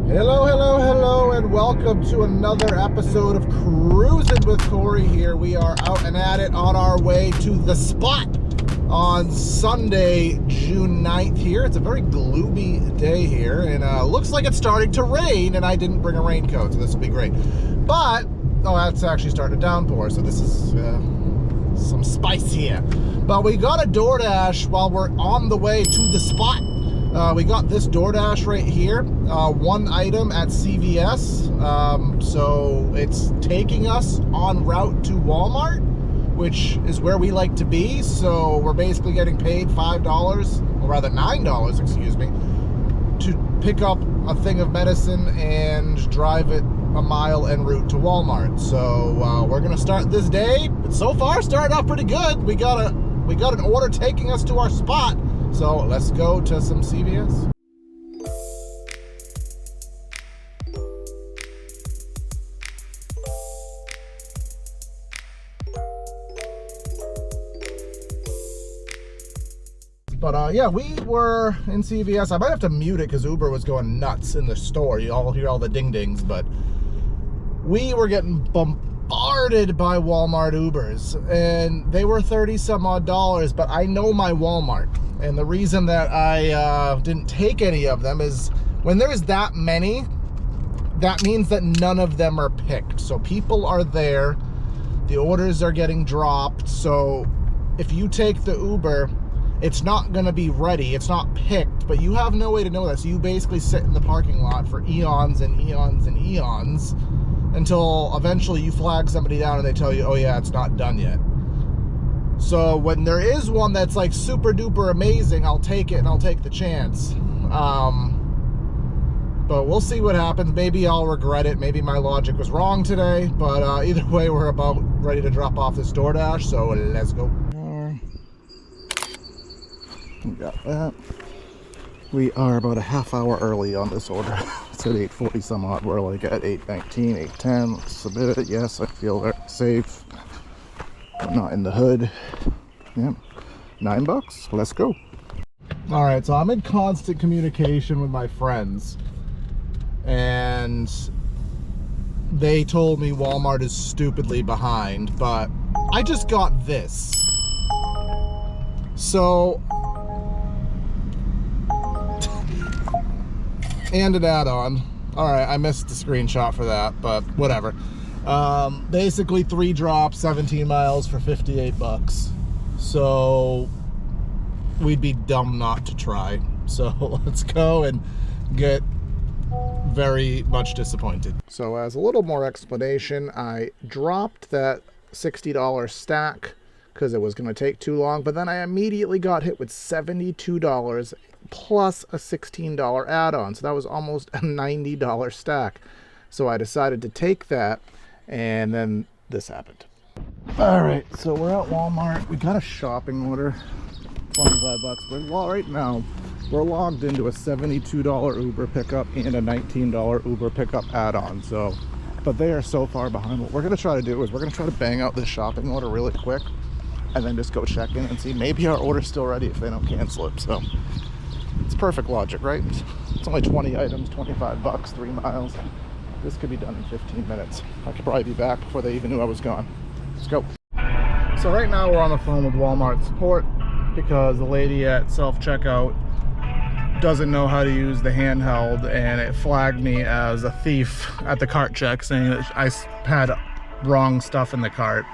Hello, hello, hello, and welcome to another episode of Cruisin' with Corey here. We are out and at it on our way to the spot on Sunday, June 9th here. It's a very gloomy day here, and looks like it's starting to rain, and I didn't bring a raincoat, so this will be great. But, oh, that's actually starting to downpour, so this is some spice here. But we got a DoorDash while we're on the way to the spot. We got this DoorDash right here, one item at CVS, so it's taking us en route to Walmart, which is where we like to be, so we're basically getting paid $5, or rather $9, excuse me, to pick up a thing of medicine and drive it a mile en route to Walmart. So we're gonna start this day. So far, started off pretty good. We got an order taking us to our spot. So let's go to some CVS. But yeah, we were in CVS. I might have to mute it because Uber was going nuts in the store. You all hear all the ding-dings, but we were getting bombarded by Walmart Ubers, and they were 30 some odd dollars, but I know my Walmart. And the reason that I didn't take any of them is when there's that many, that means that none of them are picked. So people are there, the orders are getting dropped. So if you take the Uber, it's not gonna be ready, it's not picked, but you have no way to know that. So you basically sit in the parking lot for eons and eons and eons until eventually you flag somebody down and they tell you, oh yeah, it's not done yet. So when there is one that's like super duper amazing, I'll take it and I'll take the chance. But we'll see what happens. Maybe I'll regret it. Maybe my logic was wrong today. But either way, we're about ready to drop off this DoorDash. So let's go. We got that. We are about a half hour early on this order. It's at 8:40 some odd. We're like at 8:19, 8:10. Let's submit it. Yes, I feel very safe. I'm not in the hood. Yeah, $9. Let's go. All right, so I'm in constant communication with my friends, and they told me Walmart is stupidly behind, but I just got this. So, and an add-on. All right, I missed the screenshot for that, but whatever. Basically 3 drops, 17 miles for $58. So we'd be dumb not to try. So let's go and get very much disappointed. So as a little more explanation, I dropped that $60 stack because it was going to take too long, but then I immediately got hit with $72 plus a $16 add-on. So that was almost a $90 stack. So I decided to take that, and then this happened. All right, so we're at Walmart. We got a shopping order, $25. But right now, we're logged into a $72 Uber pickup and a $19 Uber pickup add-on. So, but they are so far behind. What we're gonna try to do is we're gonna try to bang out this shopping order really quick, and then just go check in and see maybe our order's still ready if they don't cancel it. So it's perfect logic, right? It's only 20 items, $25, 3 miles. This could be done in 15 minutes. I could probably be back before they even knew I was gone. Let's go. So right now we're on the phone with Walmart support because the lady at self-checkout doesn't know how to use the handheld, and it flagged me as a thief at the cart check, saying that I had wrong stuff in the cart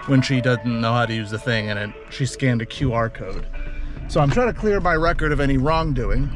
when she doesn't know how to use the thing, and she scanned a QR code. So I'm trying to clear my record of any wrongdoing.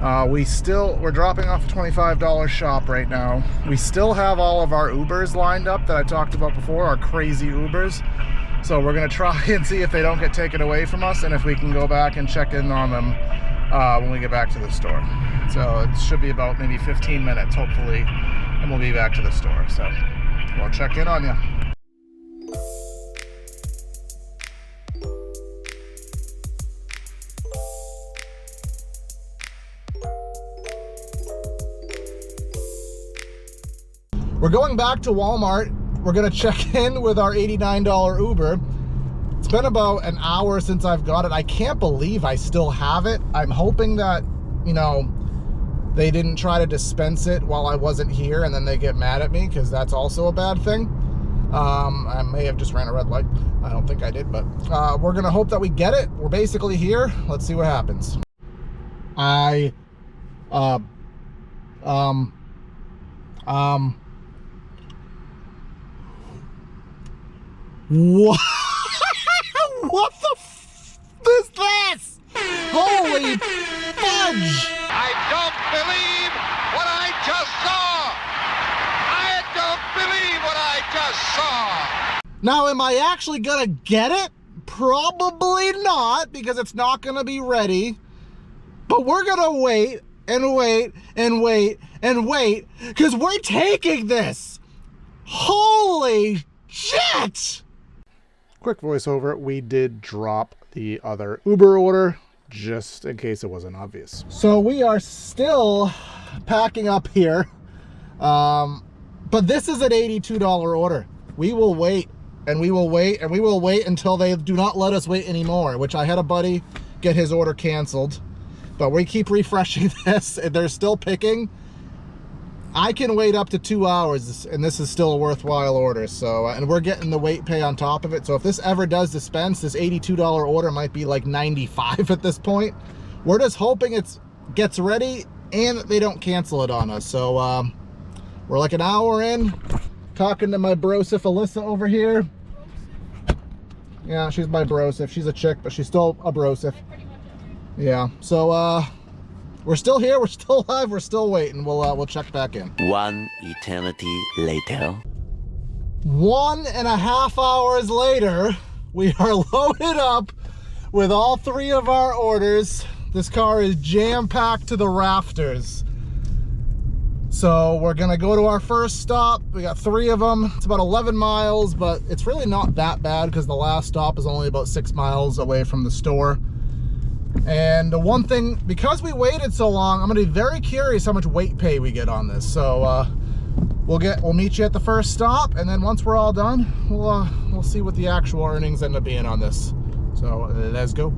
We're dropping off a $25 shop right now. We still have all of our Ubers lined up that I talked about before, our crazy Ubers. So we're gonna try and see if they don't get taken away from us, and if we can go back and check in on them when we get back to the store. So it should be about maybe 15 minutes, hopefully, and we'll be back to the store. So we'll check in on you. We're going back to Walmart. We're gonna check in with our $89 Uber. It's been about an hour since I've got it. I can't believe I still have it. I'm hoping that, you know, they didn't try to dispense it while I wasn't here, and then they get mad at me, because that's also a bad thing. I may have just ran a red light. I don't think I did, but we're gonna hope that we get it. We're basically here. Let's see what happens. What? What the f is this? Holy fudge! I don't believe what I just saw! I don't believe what I just saw! Now, am I actually gonna get it? Probably not, because it's not gonna be ready. But we're gonna wait and wait and wait and wait, because we're taking this! Holy shit! Quick voiceover, we did drop the other Uber order, just in case it wasn't obvious. So we are still packing up here, but this is an $82 order. We will wait, and we will wait, and we will wait until they do not let us wait anymore, which I had a buddy get his order canceled, but we keep refreshing this, and they're still picking. I can wait up to 2 hours, and this is still a worthwhile order. So, and we're getting the weight pay on top of it. So if this ever does dispense, this $82 order might be like $95 at this point. We're just hoping it gets ready and they don't cancel it on us. So we're like an hour in, talking to my brosif Alyssa over here. Yeah, she's my brosif. She's a chick, but she's still a brosif. Yeah. So we're still here, we're still alive, we're still waiting. We'll check back in. 1 eternity later. 1.5 hours later, we are loaded up with all 3 of our orders. This car is jam-packed to the rafters. So we're gonna go to our first stop. We got 3 of them. It's about 11 miles, but it's really not that bad because the last stop is only about 6 miles away from the store. And the one thing, because we waited so long, I'm gonna be very curious how much weight pay we get on this. So we'll meet you at the first stop, and then once we're all done, we'll see what the actual earnings end up being on this. So let's go.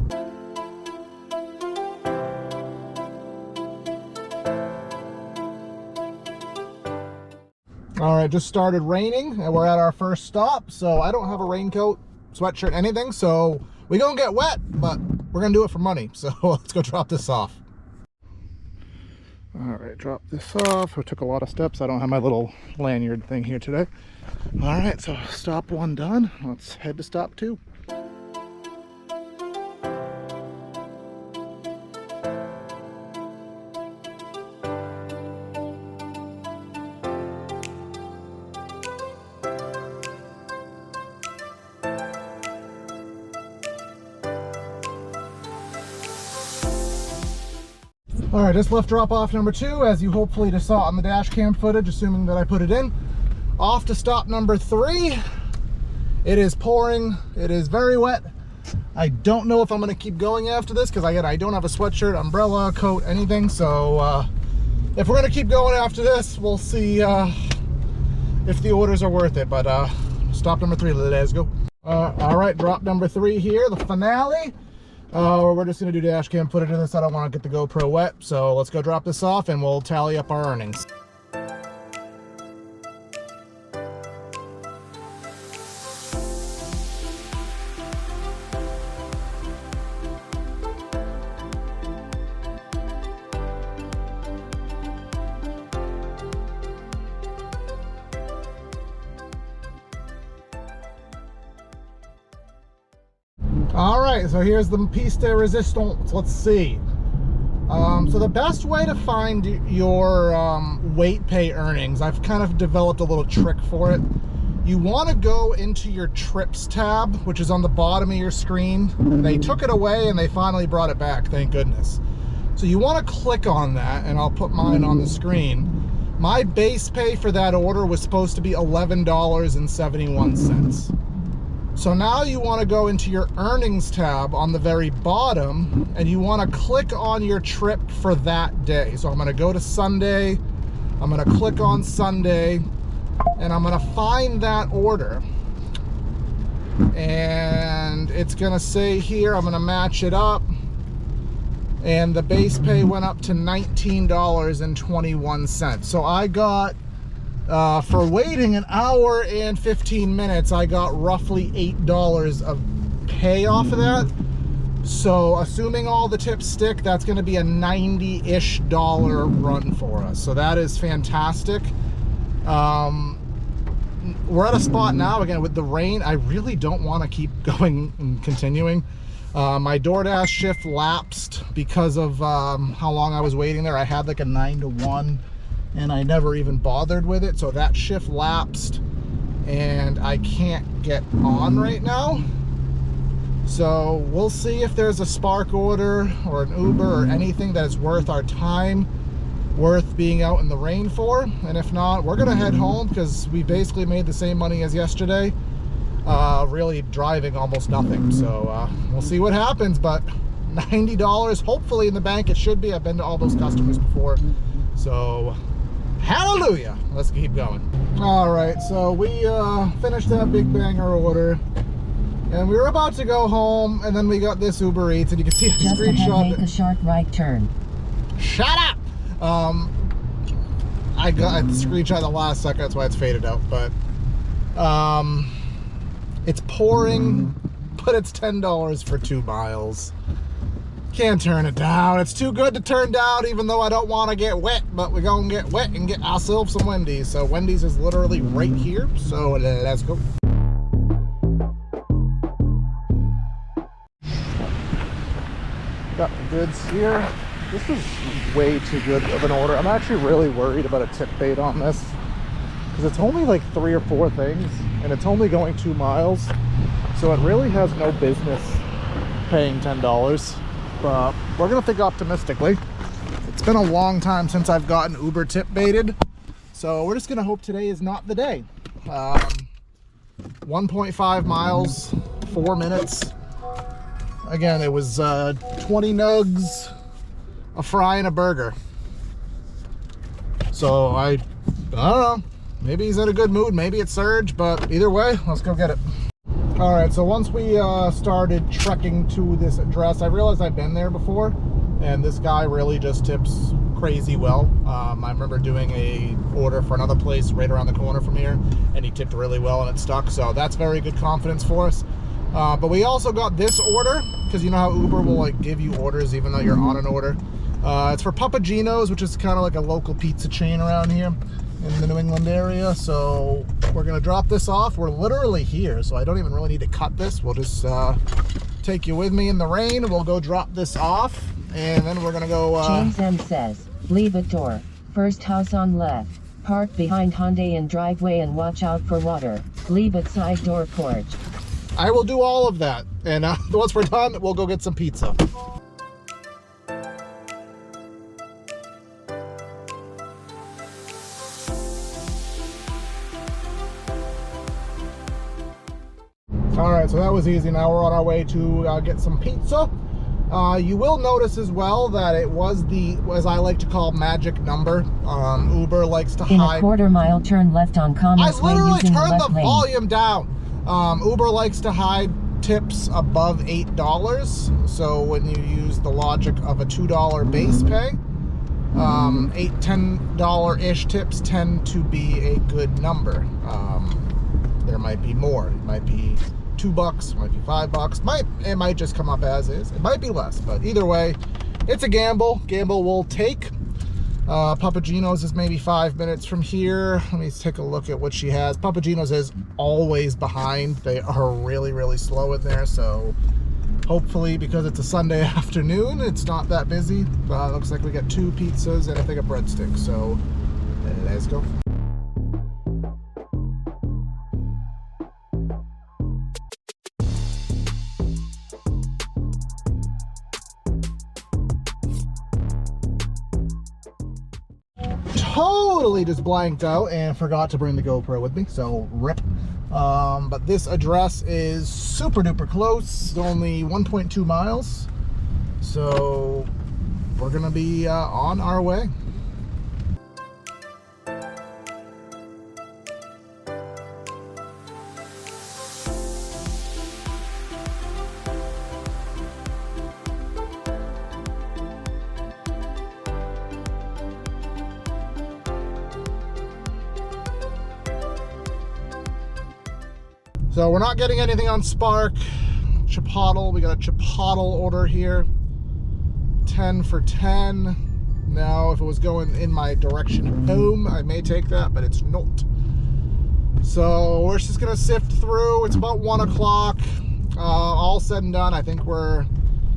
All right, just started raining, and we're at our first stop. So I don't have a raincoat, sweatshirt, anything. So we're gonna get wet, but we're gonna do it for money. So let's go drop this off. All right, drop this off. I took a lot of steps. I don't have my little lanyard thing here today. All right, so stop 1 done. Let's head to stop 2. All right, just left drop off number 2, as you hopefully just saw on the dash cam footage, assuming that I put it in. Off to stop number 3. It is pouring, it is very wet. I don't know if I'm gonna keep going after this, because I don't have a sweatshirt, umbrella, coat, anything. So if we're gonna keep going after this, we'll see if the orders are worth it. But stop number 3, let's go. All right, drop number 3 here, the finale. We're just gonna do dash cam footage of this. I don't want to get the GoPro wet, so let's go drop this off and we'll tally up our earnings. All right, so here's the piece de resistance. Let's see. So the best way to find your weight pay earnings, I've kind of developed a little trick for it. You want to go into your trips tab, which is on the bottom of your screen. They took it away and they finally brought it back, thank goodness. So you want to click on that, and I'll put mine on the screen. My base pay for that order was supposed to be $11.71. So now you want to go into your earnings tab on the very bottom, and you want to click on your trip for that day. So I'm going to go to Sunday, I'm going to click on Sunday, and I'm going to find that order. And it's going to say here, I'm going to match it up. and the base pay went up to $19.21. So I got, for waiting an hour and 15 minutes, I got roughly $8 of pay off of that. So assuming all the tips stick, that's going to be a $90-ish run for us. So that is fantastic. We're at a spot now, again, with the rain, I really don't want to keep going and continuing. My DoorDash shift lapsed because of how long I was waiting there. I had like a 9 to 1 and I never even bothered with it. So that shift lapsed and I can't get on right now. So we'll see if there's a Spark order or an Uber or anything that is worth our time, worth being out in the rain for. And if not, we're gonna head home because we basically made the same money as yesterday, really driving almost nothing. So we'll see what happens, but $90 hopefully in the bank. It should be. I've been to all those customers before, so hallelujah. Let's keep going. All right, so we finished that big banger order and we were about to go home, and then we got this Uber Eats, and you can see a screenshot. Make a sharp right turn. Shut up! I got a screenshot the last second, that's why it's faded out, but it's pouring, but it's $10 for 2 miles. Can't turn it down. It's too good to turn down, even though I don't want to get wet, but we're gonna get wet and get ourselves some Wendy's. So Wendy's is literally right here, so let's go. Got the goods here. This is way too good of an order. I'm actually really worried about a tip bait on this because it's only like 3 or 4 things and it's only going 2 miles. So it really has no business paying $10, but we're gonna think optimistically. It's been a long time since I've gotten Uber tip baited. So we're just gonna hope today is not the day. 1.5 miles, 4 minutes. Again, it was 20 nugs, a fry, and a burger. So I don't know. Maybe he's in a good mood. Maybe it's Surge, but either way, let's go get it. All right, so once we started trekking to this address, I realized I've been there before, and this guy really just tips crazy well. I remember doing a order for another place right around the corner from here, and he tipped really well and it stuck. So that's very good confidence for us. But we also got this order because you know how Uber will like give you orders even though you're on an order. It's for Papagino's, which is kind of like a local pizza chain around here in the New England area. So we're gonna drop this off. We're literally here, so I don't even really need to cut this. We'll just take you with me in the rain. We'll go drop this off, and then we're gonna go. James M says, leave at door, first house on left, park behind Hyundai and driveway and watch out for water. Leave at side door porch. I will do all of that, and once we're done, we'll go get some pizza. All right, so that was easy. Now we're on our way to get some pizza. You will notice as well that it was the, as I like to call, magic number. Uber likes to hide. In a quarter-mile, turn left on Commerce Way using the left lane. I literally turned the volume down. Uber likes to hide tips above $8. So when you use the logic of a $2 base pay, $8, $10-ish tips tend to be a good number. There might be more. It might be $2, might be $5. It might just come up as is. It might be less, but either way, it's a gamble. Gamble we'll take. Papagino's is maybe 5 minutes from here. Let me take a look at what she has. Papagino's is always behind. They are really, really slow in there. So hopefully, because it's a Sunday afternoon, it's not that busy. Looks like we got 2 pizzas and I think a breadstick. So let's go. Totally just blanked out and forgot to bring the GoPro with me, so rip. But this address is super duper close. It's only 1.2 miles, so we're gonna be on our way. So we're not getting anything on Spark. Chipotle, we got a Chipotle order here. 10 for 10. Now, if it was going in my direction home, I may take that, but it's not. So we're just gonna sift through. It's about 1 o'clock. All said and done, I think we're,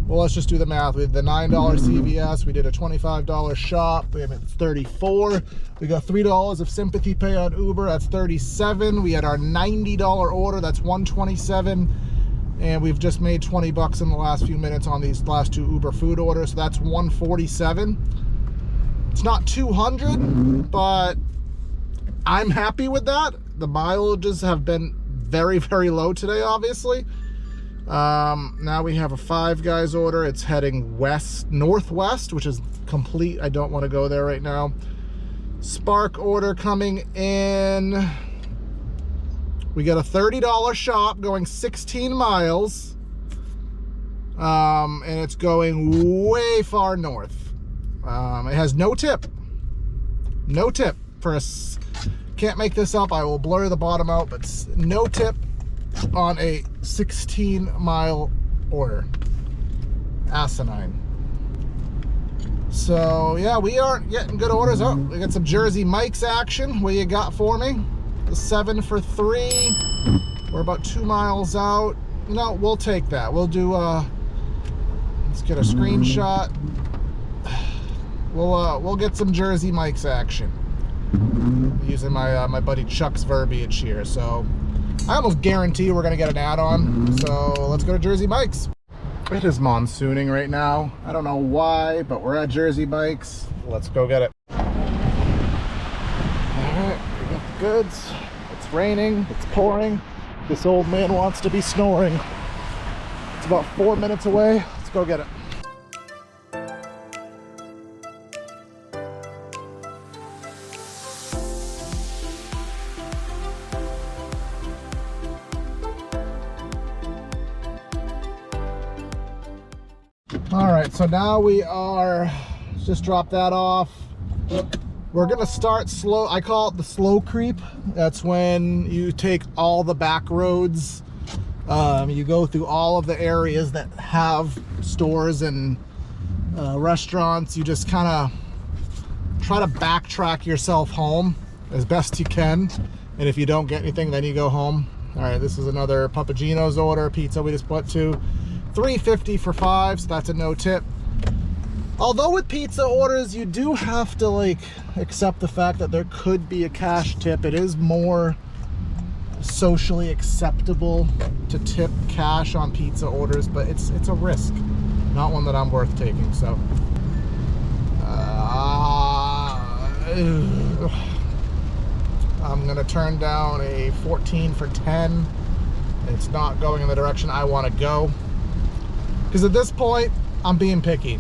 well, let's just do the math. We did the $9 CVS. We did a $25 shop. We have it 34. We got $3 of sympathy pay on Uber. That's 37. We had our $90 order. That's 127. And we've just made 20 bucks in the last few minutes on these last 2 Uber food orders. So that's 147. It's not 200, but I'm happy with that. The mileages have been very, very low today, obviously. Now we have a Five Guys order. It's heading northwest, which is complete. I don't want to go there right now. Spark order coming in. We got a $30 shop going 16 miles. And it's going way far north. It has no tip. No tip for us. Can't make this up. I will blur the bottom out, but no tip on a 16-mile order. Asinine. So yeah, we aren't getting good orders. Oh, we got some Jersey Mike's action. What you got for me? The 7 for 3. We're about 2 miles out. No, we'll take that. We'll do let's get a screenshot. We'll get some Jersey Mike's action. Using my buddy Chuck's verbiage here. So I almost guarantee we're gonna get an add-on. So let's go to Jersey Mike's. It is monsooning right now. I don't know why, but we're at Jersey Mike's. Let's go get it. All right, we got the goods. It's raining, it's pouring. This old man wants to be snoring. It's about 4 minutes away. Let's go get it. All right, so now we are, just drop that off. We're gonna start slow. I call it the slow creep. That's when you take all the back roads. You go through all of the areas that have stores and restaurants. You just kind of try to backtrack yourself home as best you can. And if you don't get anything, then you go home. All right, this is another Papagino's order, pizza we just put to. $3.50 for 5, so that's a no tip. Although with pizza orders, you do have to like accept the fact that there could be a cash tip. It is more socially acceptable to tip cash on pizza orders, but it's a risk, not one that I'm worth taking. So I'm gonna turn down a 14 for 10. It's not going in the direction I want to go. Because at this point, I'm being picky.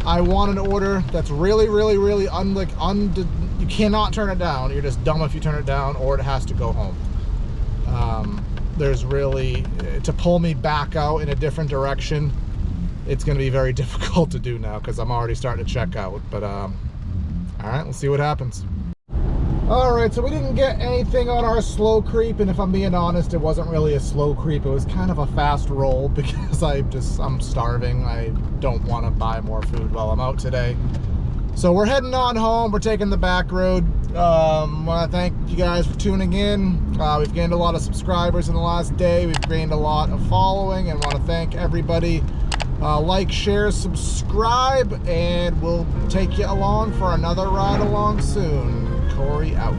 I want an order that's really, really, really you cannot turn it down. You're just dumb if you turn it down, or it has to go home. There's really, to pull me back out in a different direction, it's going to be very difficult to do now because I'm already starting to check out. But all right, we'll see what happens. All right, so we didn't get anything on our slow creep, and if I'm being honest, it wasn't really a slow creep. It was kind of a fast roll because I'm starving. I don't want to buy more food while I'm out today. So we're heading on home. We're taking the back road. Want to thank you guys for tuning in. We've gained a lot of subscribers in the last day. We've gained a lot of following, and want to thank everybody. Like, share, subscribe, and we'll take you along for another ride along soon. Corey out.